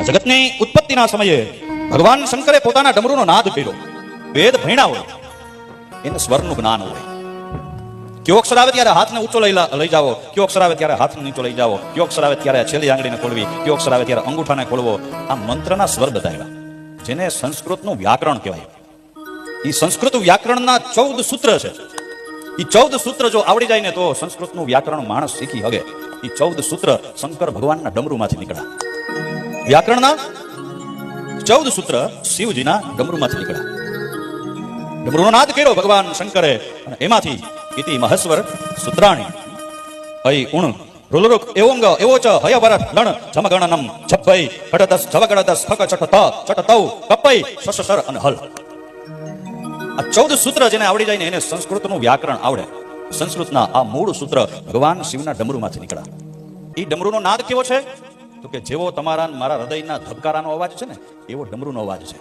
જગતની ઉત્પત્તિના સમયે ભગવાન શંકરે પોતાના ડમરૂનો નાદ કર્યો. વેદ ભણ્યા હોય એને સ્વરનું જ્ઞાન હોય. કયો અક્ષર આવે ત્યારે હાથને ઊંચો લઈ જાવો, કયો અક્ષર આવે ત્યારે હાથને નીચો લઈ જાવો, કયો અક્ષર આવે ત્યારે છેલ્લી આંગળીને ખોલવી, કયો અક્ષર આવે ત્યારે અંગૂઠાને ખોલવો. આ મંત્રના સ્વર બતાવ્યા, જેને સંસ્કૃતનું વ્યાકરણ કહેવાય. એ સંસ્કૃત વ્યાકરણના 14 સૂત્ર છે. એ 14 સૂત્ર જો આવડી જાય ને તો સંસ્કૃતનું વ્યાકરણ માણસ શીખી હવે. એ 14 સૂત્ર શંકર ભગવાનના ડમરૂમાંથી નીકળ્યા. વ્યાકરણના 14 સૂત્ર શિવજીના ડમરૂમાંથી નીકળ્યા. ડમરૂનો નાદ કર્યો ભગવાન શંકરે, અને એમાંથી ઇતિ મહેશ્વર સૂત્રાણી અય ઉણ રૂલરુક એવંગ એવો ચ હય વરત લણ જમગણનમ છભ્ભઈ કટતસ જવગડતસ ફક ચટ ત ચટ તૌ કપઈ સસસર અને હલ. આ 14 સૂત્ર જેને આવડી જાય ને એને સંસ્કૃતનું વ્યાકરણ આવડે. સંસ્કૃતના આ મૂળ સૂત્ર ભગવાન શિવના ડમરૂમાંથી નીકળ્યા. એ ડમરૂનો નાદ કેવો છે? તો કે જેવો તમારા મારા હૃદયના ધબકારાનો અવાજ છે ને એવો ડમરૂનો અવાજ છે.